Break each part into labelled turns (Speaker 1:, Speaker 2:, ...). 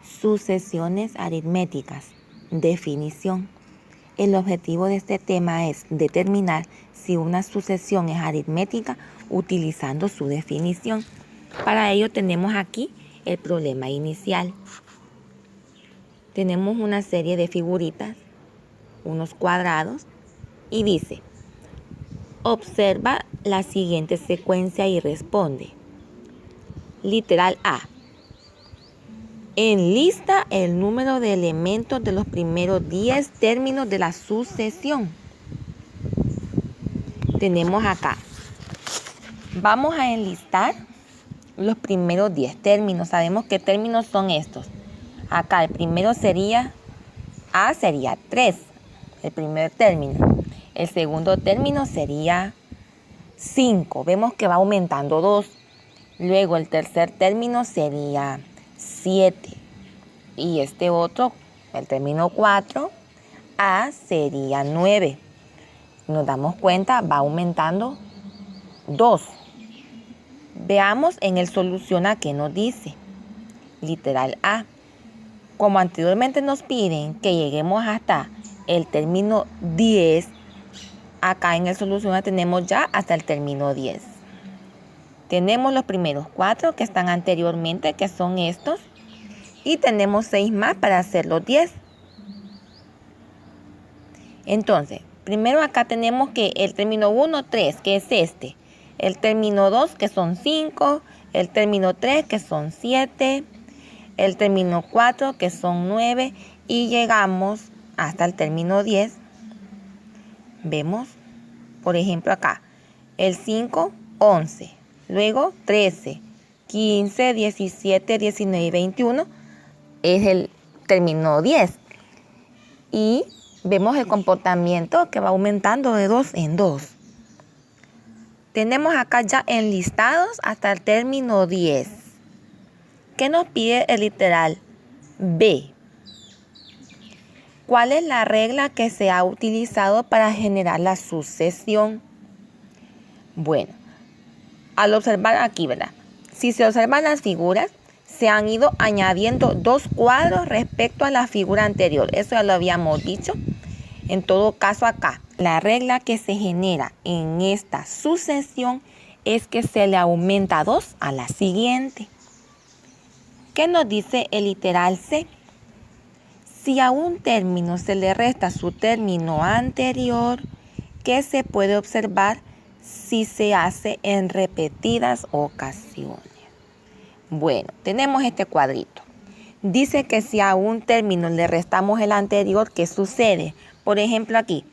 Speaker 1: Sucesiones aritméticas. Definición. El objetivo de este tema es determinar si una sucesión es aritmética utilizando su definición. Para ello tenemos aquí el problema inicial. Tenemos una serie de figuritas, unos cuadrados, y dice: observa la siguiente secuencia y responde. Literal A. Enlista el número de elementos de los primeros 10 términos de la sucesión. Tenemos acá. Vamos a enlistar los primeros 10 términos. Sabemos qué términos son estos. Acá el primero sería A, sería 3, el primer término. El segundo término sería 5. Vemos que va aumentando 2. Luego el tercer término sería 7. Y este otro, el término 4, A, sería 9. Nos damos cuenta, va aumentando 2. Veamos en el soluciona qué nos dice. Literal A. Como anteriormente nos piden que lleguemos hasta el término 10, acá en el soluciona tenemos ya hasta el término 10. Tenemos los primeros 4 que están anteriormente, que son estos. Y tenemos 6 más para hacer los 10. Entonces, primero acá tenemos que el término 1, 3, que es este. El término 2, que son 5. El término 3, que son 7. El término 4, que son 9. Y llegamos hasta el término 10. Vemos, por ejemplo, acá. El 5, 11. Luego 13, 15, 17, 19 y 21 es el término 10. Y vemos el comportamiento que va aumentando de 2 en 2. Tenemos acá ya enlistados hasta el término 10. ¿Qué nos pide el literal B? ¿Cuál es la regla que se ha utilizado para generar la sucesión? Bueno, al observar aquí, ¿verdad? Si se observan las figuras, se han ido añadiendo 2 cuadros respecto a la figura anterior. Eso ya lo habíamos dicho. En todo caso acá, la regla que se genera en esta sucesión es que se le aumenta 2 a la siguiente. ¿Qué nos dice el literal C? Si a un término se le resta su término anterior, ¿qué se puede observar si se hace en repetidas ocasiones? Bueno, tenemos este cuadrito. Dice que si a un término le restamos el anterior, ¿qué sucede? Por ejemplo aquí,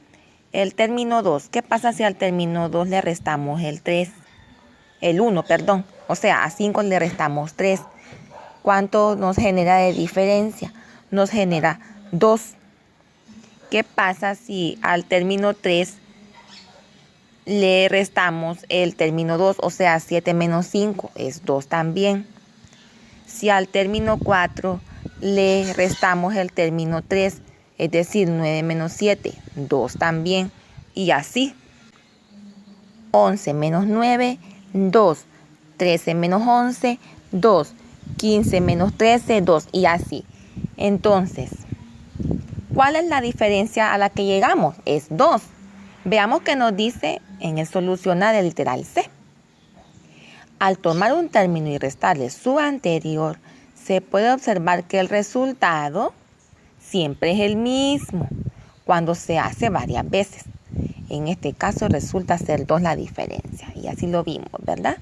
Speaker 1: el término 2. ¿Qué pasa si al término 2 le restamos el 1, perdón? O sea, a 5 le restamos 3. ¿Cuánto nos genera de diferencia? Nos genera 2. ¿Qué pasa si al término 3 le restamos el término 2? O sea, 7 menos 5 es 2 también. Si al término 4 le restamos el término 3, es decir, 9 menos 7, 2 también. Y así. 11 menos 9, 2. 13 menos 11, 2. 15 menos 13, 2. Y así. Entonces, ¿cuál es la diferencia a la que llegamos? Es 2. Veamos qué nos dice en el solucionar del literal C. Al tomar un término y restarle su anterior, se puede observar que el resultado siempre es el mismo cuando se hace varias veces. En este caso resulta ser 2 la diferencia. Y así lo vimos, ¿verdad?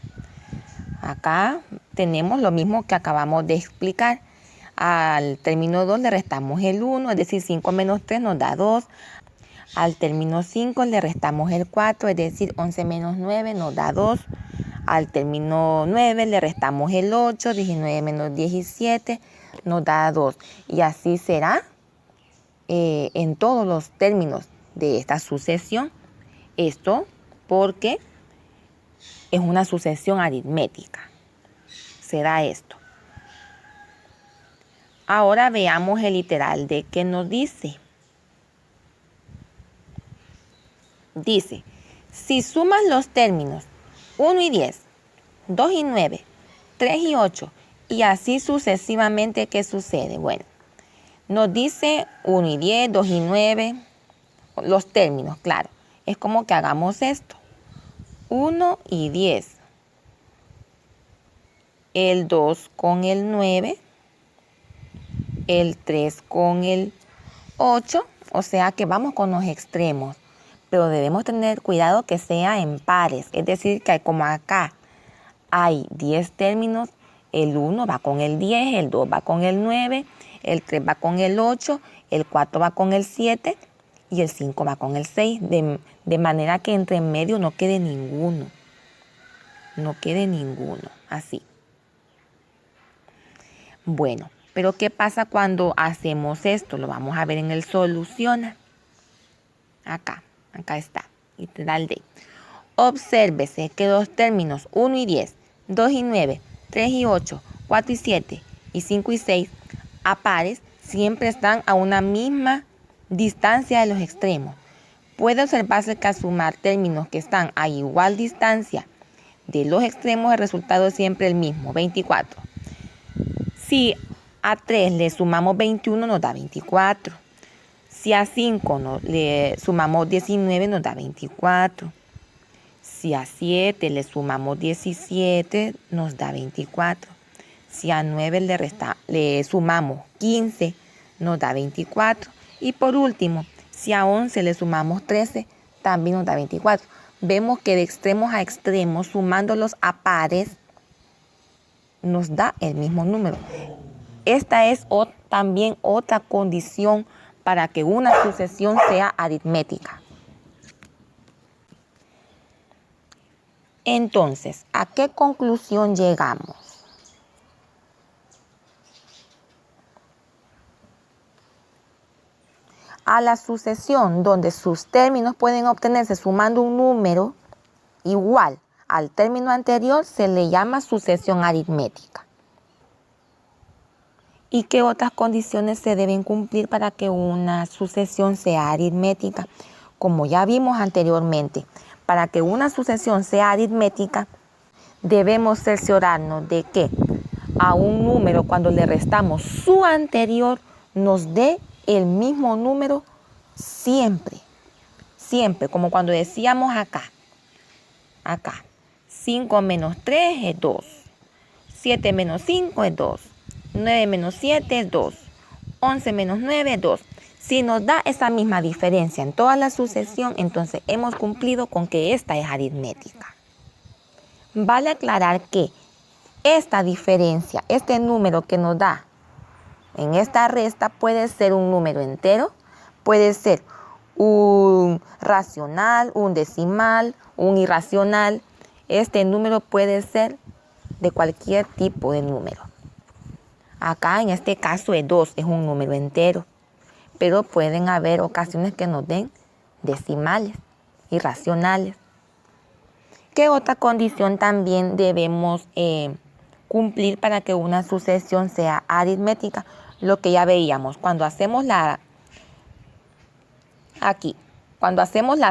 Speaker 1: Acá tenemos lo mismo que acabamos de explicar. Al término 2 le restamos el 1, es decir, 5 menos 3 nos da 2. Al término 5 le restamos el 4, es decir, 11 menos 9 nos da 2. Al término 9 le restamos el 8, 19 menos 17 nos da 2. Y así será en todos los términos de esta sucesión. Esto porque es una sucesión aritmética. Será esto. Ahora veamos el literal de qué nos dice. Dice, si sumas los términos 1 y 10, 2 y 9, 3 y 8 Y así sucesivamente, ¿qué sucede? Bueno, nos dice 1 y 10, 2 y 9, los términos, claro. Es como que hagamos esto. 1 y 10. El 2 con el 9. El 3 con el 8. O sea que vamos con los extremos. Pero debemos tener cuidado que sea en pares. Es decir, que como acá hay 10 términos, el 1 va con el 10, el 2 va con el 9, el 3 va con el 8, el 4 va con el 7 y el 5 va con el 6. De manera que entre medio no quede ninguno. No quede ninguno. Así. Bueno, pero ¿qué pasa cuando hacemos esto? Lo vamos a ver en el soluciona. Acá está. Literal D. Obsérvese que los términos 1 y 10, 2 y 9, 3 y 8, 4 y 7 y 5 y 6 a pares siempre están a una misma distancia de los extremos. Puede observarse que al sumar términos que están a igual distancia de los extremos, el resultado es siempre el mismo, 24. Si a 3 le sumamos 21, nos da 24. Si a 5 le sumamos 19, nos da 24. Si a 7 le sumamos 17, nos da 24. Si a 9 le sumamos 15, nos da 24. Y por último, si a 11 le sumamos 13, también nos da 24. Vemos que de extremos a extremos, sumándolos a pares, nos da el mismo número. Esta es también otra condición para que una sucesión sea aritmética. Entonces, ¿a qué conclusión llegamos? A la sucesión donde sus términos pueden obtenerse sumando un número igual al término anterior se le llama sucesión aritmética. ¿Y qué otras condiciones se deben cumplir para que una sucesión sea aritmética? Como ya vimos anteriormente, para que una sucesión sea aritmética, debemos cerciorarnos de que a un número, cuando le restamos su anterior, nos dé el mismo número siempre. Siempre, como cuando decíamos acá. 5 menos 3 es 2. 7 menos 5 es 2. 9 menos 7 es 2. 11 menos 9 es 2. Si nos da esa misma diferencia en toda la sucesión, entonces hemos cumplido con que esta es aritmética. Vale aclarar que esta diferencia, este número que nos da en esta resta puede ser un número entero, puede ser un racional, un decimal, un irracional. Este número puede ser de cualquier tipo de número. Acá en este caso es 2, es un número entero, pero pueden haber ocasiones que nos den decimales, irracionales. ¿Qué otra condición también debemos cumplir para que una sucesión sea aritmética? Lo que ya veíamos, cuando hacemos la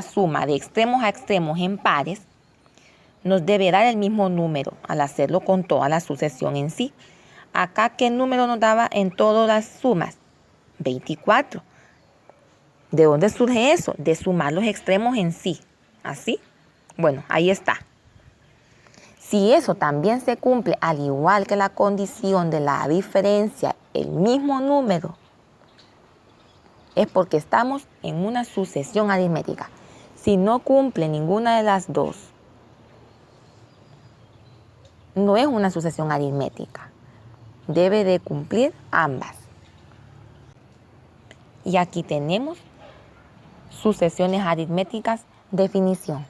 Speaker 1: suma de extremos a extremos en pares, nos debe dar el mismo número al hacerlo con toda la sucesión en sí. Acá, ¿qué número nos daba en todas las sumas? 24. ¿De dónde surge eso? De sumar los extremos en sí. ¿Así? Bueno, ahí está. Si eso también se cumple, al igual que la condición de la diferencia, el mismo número, es porque estamos en una sucesión aritmética. Si no cumple ninguna de las dos, no es una sucesión aritmética. Debe de cumplir ambas. Y aquí tenemos sucesiones aritméticas, definición.